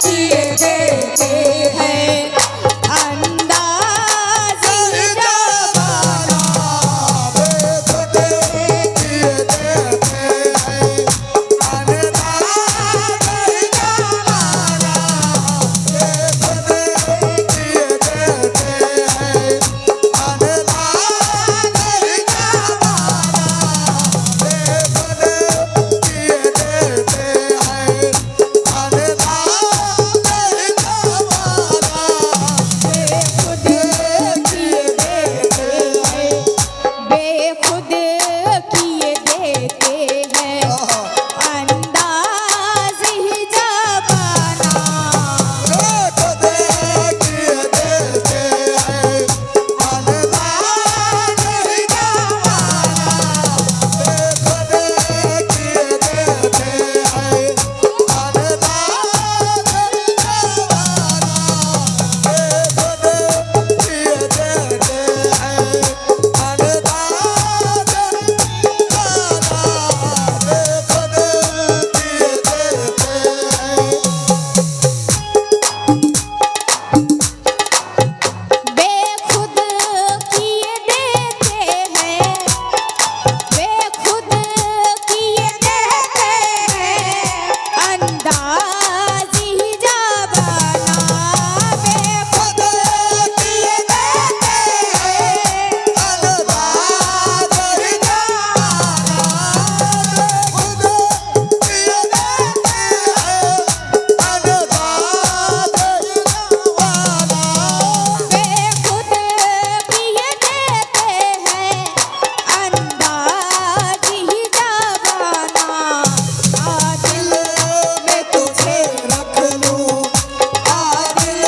किए देते हैं अंदाज़ ही जमाना। बेखुद किए देते हैं अंदाज़ ही जमाना। बेखुद किए देते हैं अंदाज़ ही जमाना। बेखुद किए देते हैं बेखुद किए देते हैं अंदाज़ ही जमाना। बेखुद किए देते हैं अंदाज़ ही जमाना। बेखुद किए देते हैं अंदाज़ ही जमाना। बेखुद किए देते हैं अंदाज़ बेखुद किए देते हैं बेखुद किए देते हैं अंदाज़ ही जमाना। बेखुद किए देते हैं अंदाज़ ही जमाना। बेखुद किए देते हैं अंदाज़ ही जमाना। बेखुद किए देते हैं अंदाज़ ही जमाना। दिल में तुझे रख लूं दिल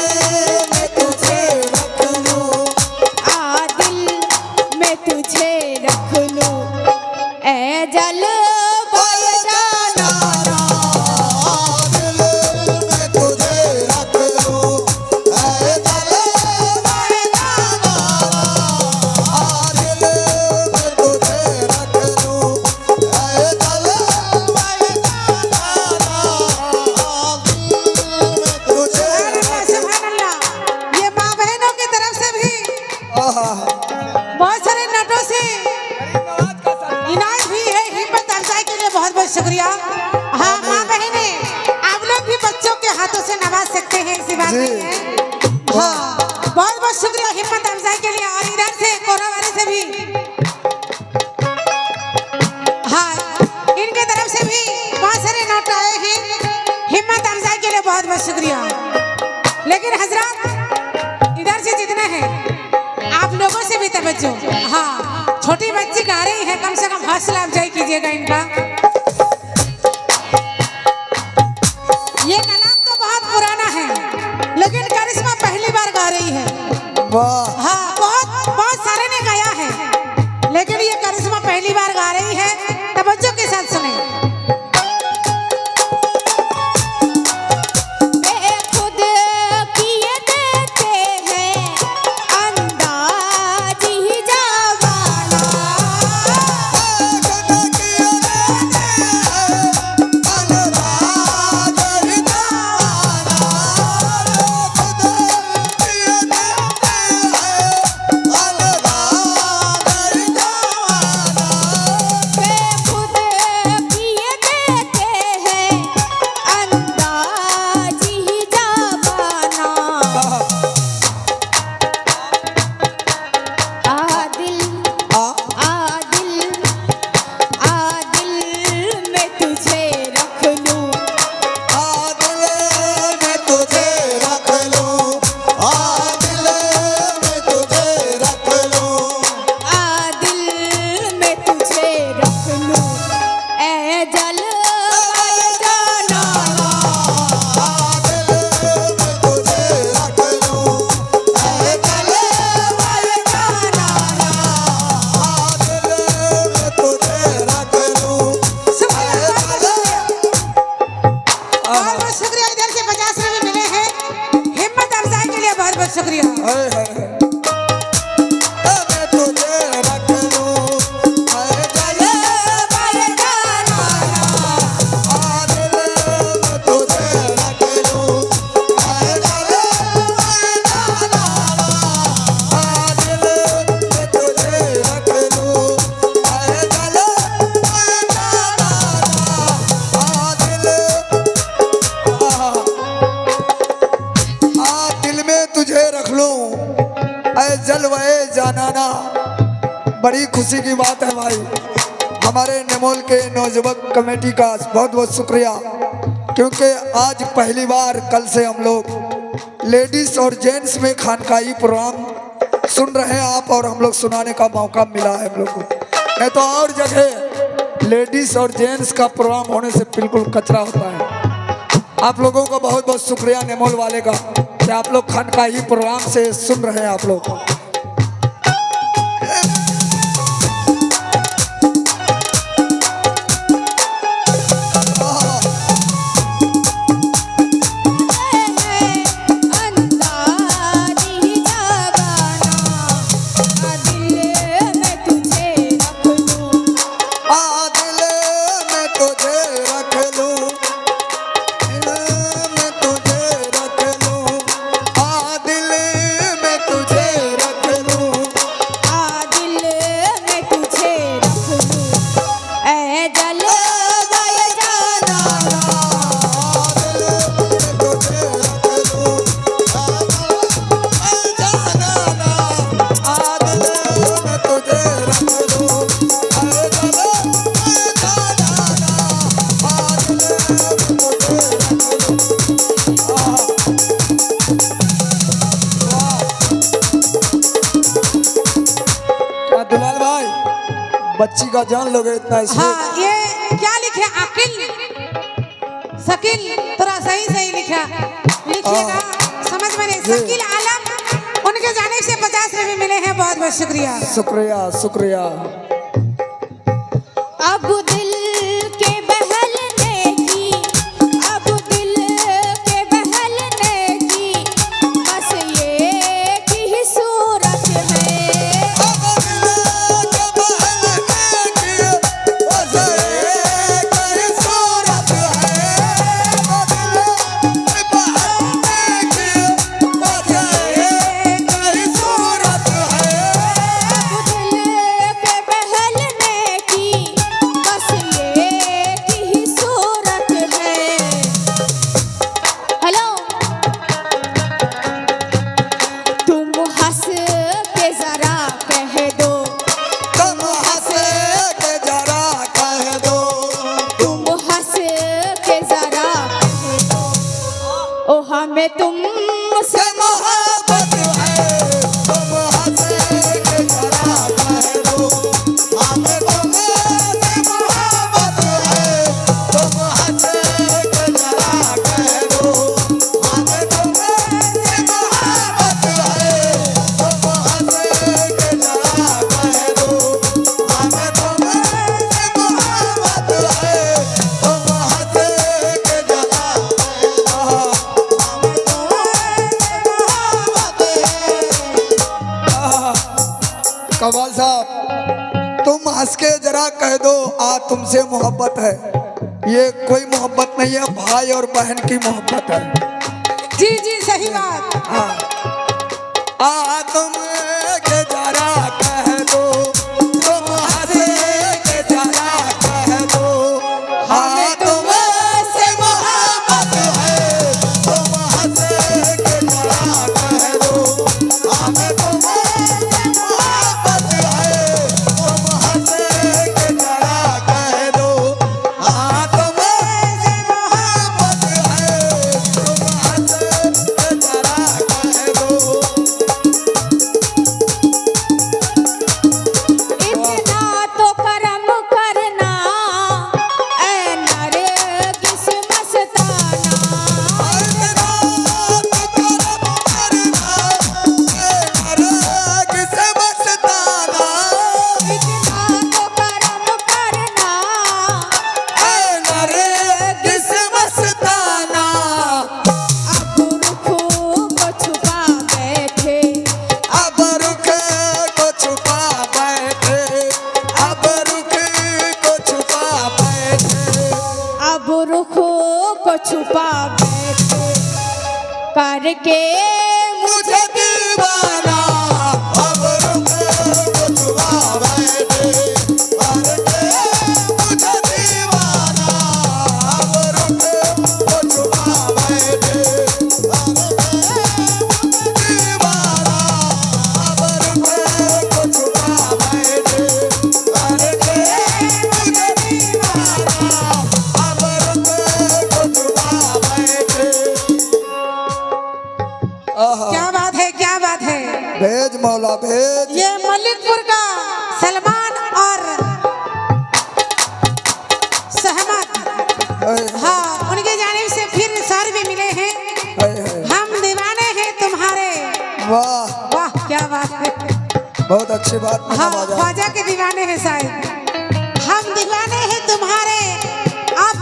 में तुझे रख लूं दिल में तुझे रख लूं ऐ जल बोल जाना। दिल में तुझे रख लूं ऐ दिल में जाना। दिल में तुझे रख लूं ऐ दिल में जाना। दिल में तुझे सुभान अल्लाह। ये माँ बहनों की तरफ से भी बहुत सारे नटों से इनाम भी है। हिम्मत अफजाई के लिए बहुत बहुत शुक्रिया। हाँ माँ बहने आप लोग भी बच्चों के हाथों से नवाज सकते हैं, ऐसी बात नहीं है। हाँ बहुत बहुत शुक्रिया हिम्मत अफजाई के लिए। और इधर से कोरोना वाले से भी हाँ इनके तरफ से भी बहुत सारे नोट आए हैं। हिम्मत अफजाई के लिए बहुत बहुत शुक्रिया। लेकिन हजरत इधर से जितने हैं आप लोगों से भी तवज्जो। हाँ छोटी बच्ची गा रही है, कम से कम हौसला अफजाई कीजिएगा इनका। ये कलाम तो बहुत पुराना है लेकिन करिश्मा पहली बार गा रही है। वाह हाँ बहुत बहुत सारे ने गाया है लेकिन ये करिश्मा पहली बार गा रही है। तवज्जो के साथ सुने। बेखुद किए देते हैं अंदाज़ ही जमाना। बेखुद किए देते जलवे जानाना। बड़ी खुशी की बात है भाई, हमारे निमोल के नौजवान कमेटी का बहुत बहुत शुक्रिया, क्योंकि आज पहली बार कल से हम लोग लेडीज और जेंट्स में खानकाही प्रोग्राम सुन रहे हैं आप, और हम लोग सुनाने का मौका मिला है हम लोग को। नहीं तो और जगह लेडीज और जेंट्स का प्रोग्राम होने से बिल्कुल कचरा होता है। आप लोगों को बहुत बहुत शुक्रिया निमोल वाले का कि आप लोग खानकाही प्रोग्राम से सुन रहे हैं आप लोग। दुलाल भाई, बच्ची का जान लोगे इतना इसमें। हाँ, ये क्या लिखे? अकिल शकील, थोड़ा सही सही लिखिएगा, समझ में नहीं। शकील आलम, उनके जाने से 50 में भी मिले हैं। बहुत बहुत शुक्रिया शुक्रिया शुक्रिया। अब दिल के बहलने की, अब दिल के बहलने की बस ये की सूरत है। ओ हमें तुमसे मोहब्बत है, तुम हंसे के जरा कह दो। हमें तुमसे मोहब्बत है, तुम हंसे के जरा कह दो। हमें तुमसे मोहब्बत है, तुम हंसे के जरा कह दो। हमें तुमसे मोहब्बत है, तुम हंसे के जरा कह दो। कमाल साहब, तुम हंस के जरा कह दो तुमसे मोहब्बत है। ये कोई मोहब्बत नहीं है, भाई और बहन की मोहब्बत है। जी जी, सही बात। तुम के जरा कह दो, तुम हंस के जरा कह दो। हाँ, तुमसे मोहब्बत है, तुम हंस के जरा कह दो। हमें तुमसे मोहब्बत है, तुम हंस के जरा कह दो। हाँ, तुमसे मोहब्बत है, तुम हंस के जरा कह दो। इतना तो करम करना ऐ नरगिस मस्ताना। इतना तो करम करना ऐ नरगिस मस्ताना। अब रुख को छुपा बैठे, अब रुख को छुपा बैठे, अब रुख को छुपा बैठे। अब रुख को छुपा बैठे करके मुझे दीवाना, अब रुख को छुपा बैठे, करके मुझे दीवाना। अब रुख को छुपा बैठे, करके मुझे दीवाना। अब मौला भेज। ये मलिकपुर का सलमान और सहमत, हाँ उनके जाने से फिर सर भी मिले हैं। हम दीवाने हैं तुम्हारे। वाह वाह क्या बात है, बहुत अच्छी बात। हाँ ख्वाजा के दीवाने हैं शायद। हम दीवाने हैं तुम्हारे अब,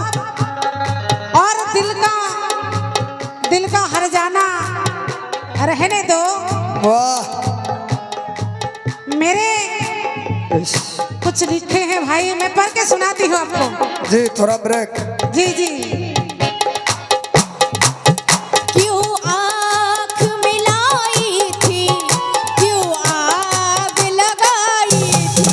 और दिल का हर जाना रहने दो। वाह मेरे कुछ लिखे हैं भाई, मैं पढ़ के सुनाती हूँ आपको। जी थोड़ा ब्रेक। जी जी। क्यों आँख मिलाई थी, क्यों आग लगाई थी,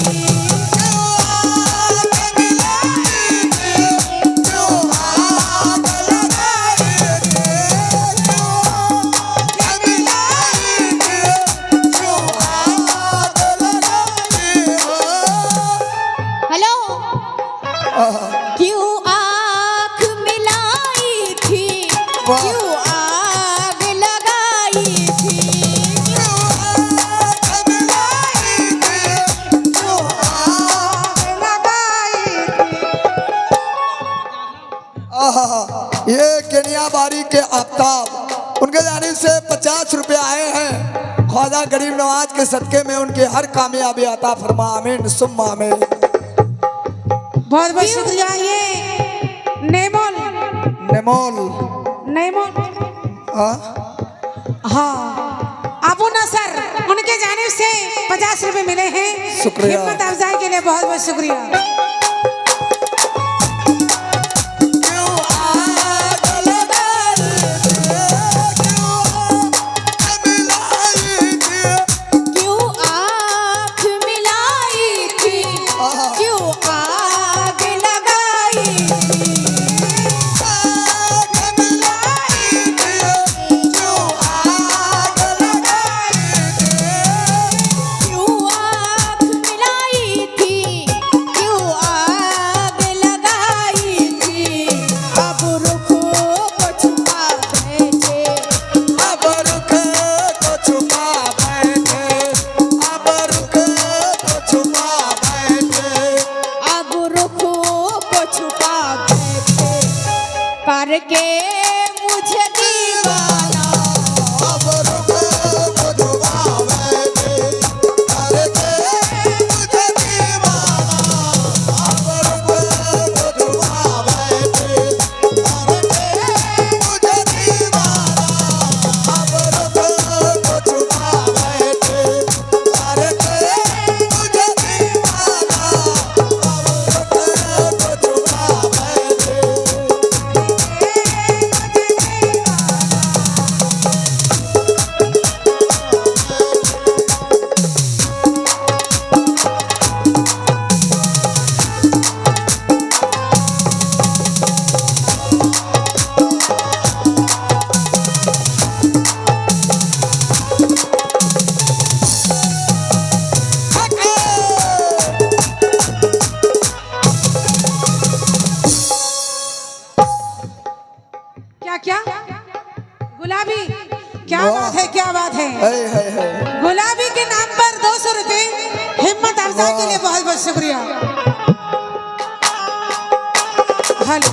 हेलो, क्यों आँख मिलाई थी, वाह। क्यों आग लगाई थी, ये केनिया बारी के आफ्ताब, उनके जाने से 50 रुपये आए हैं। ख्वाजा गरीब नवाज के सदके में उनकी हर कामयाबी अता फरमा, आमीन सुम्मा आमीन। बहुत बहुत शुक्रिया। ये नेमोल हाँ हाँ अबू नसर, उनके जानिब से 50 रुपए मिले हैं। शुक्रिया। हिम्मत अफजाई के लिए बहुत बहुत शुक्रिया। क्यों आँख मिलाई थी, क्यों आग लगाई थी, क्यों आँख मिलाई थी, क्यों आग लगाई थी, अब रुख को छुपा बैठे, अब रुख को छुपा बैठे, अब रुख को छुपा बैठे, अब रुख को छुपा बैठे, करके मुझे दीवाना, अब रुख को छुपा बैठे, करके मुझे दीवाना, अब रुख को छुपा बैठे, करके मुझे दीवाना, अब रुख को छुपा बैठे, करके मुझे दीवाना, अब रुख को छुपा बैठे। क्या क्या गुलाबी, क्या वाह। बात है, क्या बात है। है। गुलाबी के नाम पर 200 रुपए हिम्मत अफजाई के लिए बहुत बहुत शुक्रिया। हेलो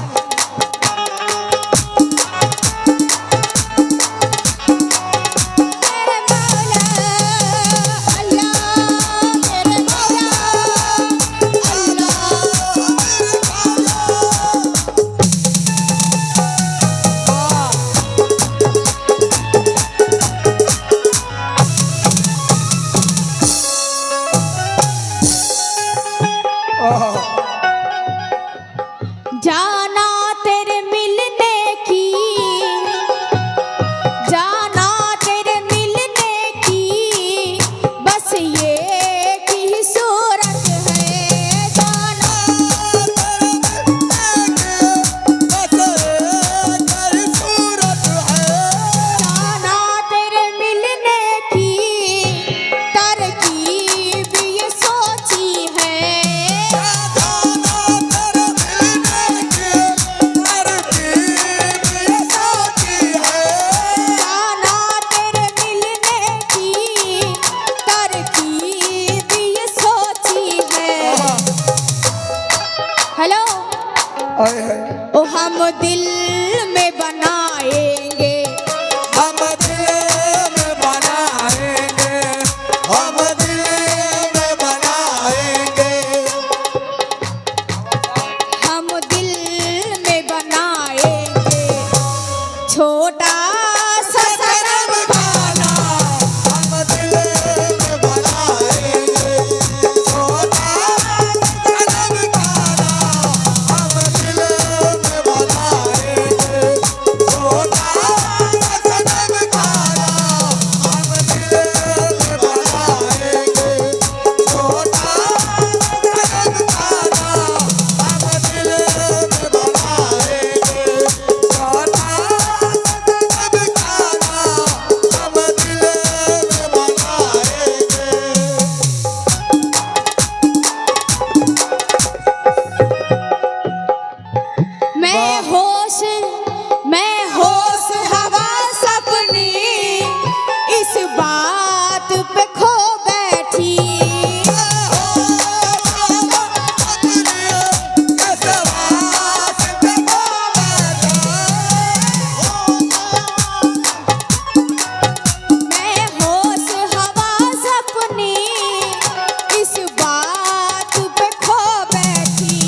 मेरे मौला अल्लाह, मेरे मौला जाना हम दिल में बनाएंगे, हम दिल में बनाएंगे, हम दिल में बनाएंगे, हम दिल में बनाएंगे छोटा सा सनम खाना, हम दिल में बनाएंगे छोटा सनम खाना, हम दिल में बनाएंगे छोटा सनम खाना, हम दिल में बनाएंगे छोटा सनम खाना, हम दिल में बनाएंगे छोटा मैं होश हवास अपनी इस बात पे खो बैठी, मैं होश हवास अपनी इस बात पे खो बैठी।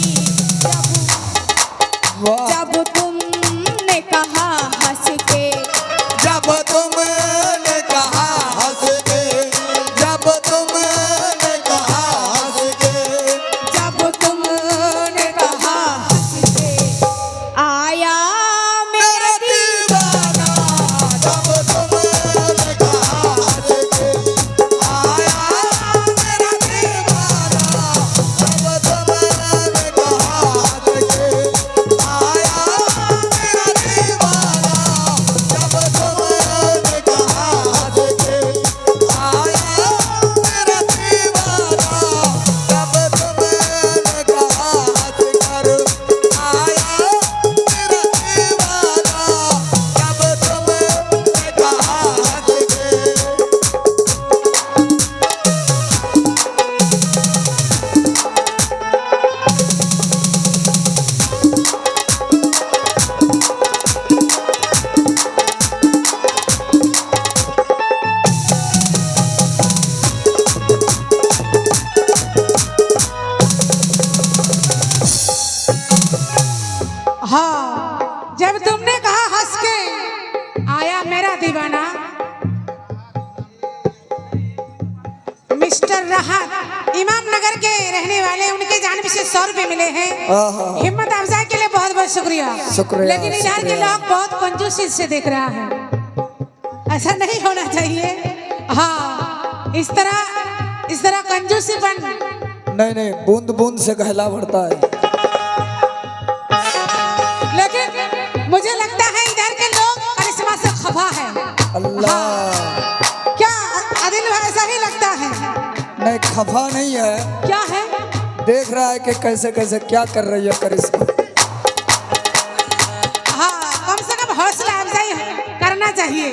जब तुमने कहा हंस के, जब तुमने कहा हंस के, जब तुमने कहा हंस के, जब तुमने कहा हंस के, आया मेरा दीवाना, जब तुमने कहा हंस के, आया मेरा दीवाना, जब तुमने कहा हंस के, आया मेरा दीवाना, जब तुमने कहा हंस के, आया मेरा दीवाना, जब तुमने कहा हंस कर, आया मेरा दीवाना, जब तुमने कहा हंस के। हाँ, जब तुमने कहा हंस के आया मेरा दीवाना, मिस्टर राहत इमाम नगर के रहने वाले, उनके जानिब से 100 रुपए मिले हैं। आहा। हिम्मत अफजाई के लिए बहुत बहुत शुक्रिया। शुक्रिया, लेकिन इधर के शुक्रिया। लोग बहुत कंजूसी से देख रहा है, ऐसा नहीं होना चाहिए। हाँ, इस तरह कंजूसीपन नहीं नहीं, बूंद बूंद से गहला बढ़ता है। लेकिन मुझे लगता है इधर के लोग करिश्मा से खफा है। अल्लाह, क्या आदिल भाई ऐसा ही लगता है? नहीं खफा नहीं है, क्या है? देख रहा है कि कैसे कैसे क्या कर रही है करिश्मा। हाँ, कम से कम हौसला अफजाई करना चाहिए,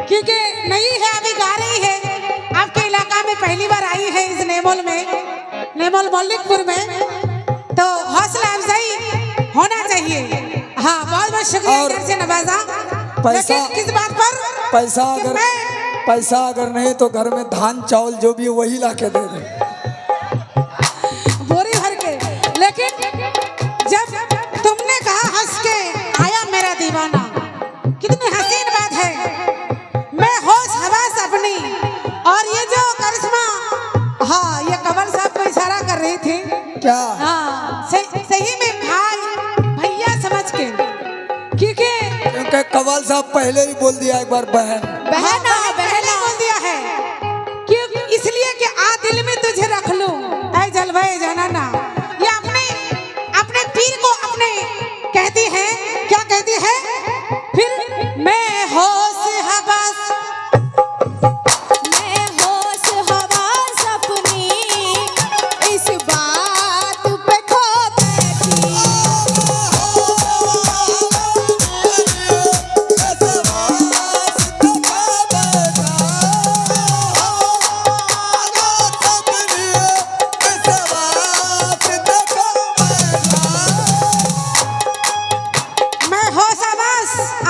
क्योंकि नई है, अभी गा रही है, आपके इलाका में पहली बार आई है, इस नेमोल में, नेमोल मौलिकपुर में, तो हौसला अफजाई होना चाहिए। हाँ, बहुत बहुत शुक्रिया और इधर से नवाजा। पैसा- लेकिन किस बात पर? पैसा कि अगर मैं पैसा अगर नहीं तो घर में धान चावल जो भी है वही ला के दे दे। बोरी भर के। लेकिन जब तुमने कहा हंस के आया मेरा दीवाना, कितनी हसीन बात है। मैं होश हवास अपनी, और ये जो करिश्मा, हाँ, ये कमल साहब को इशारा कर रही थी। क्या हाँ, सही में भाई भैया समझ के, क्योंकि क्योंकि कवाल साहब पहले ही बोल दिया एक बार बहन। बहना पहले बोल दिया है, क्यों? इसलिए कि आ दिल में तुझे रख लूं, ऐ जलवाए जाना। ये अपने पीर को अपने कहती है, क्या कहती है? फिर मैं होश हवास, मैं होश हवास अपनी इस बात पे खो बैठी।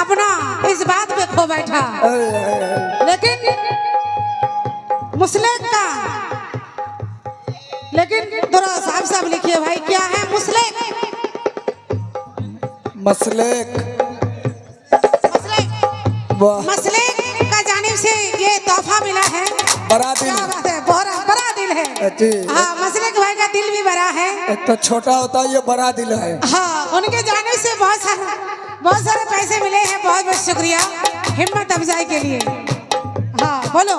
अपना इस बात पे खो बैठा। लेकिन मुसलेक का, लेकिन थोड़ा साफ साफ लिखिए भाई, क्या है मुसलेक? मसलेक। मसलेक, वाह, मसलेक का जानिब से ये तोहफा मिला है। बड़ा दिल। क्या बात है, बड़ा दिल है। जी। हाँ, मसलेक भाई का दिल भी बड़ा है। एक तो छोटा होता है, ये बड़ा दिल है। हाँ, उनके जाने से बहुत सारे पैसे मिले हैं। बहुत बहुत शुक्रिया हिम्मत अफजाई के लिए। हाँ बोलो।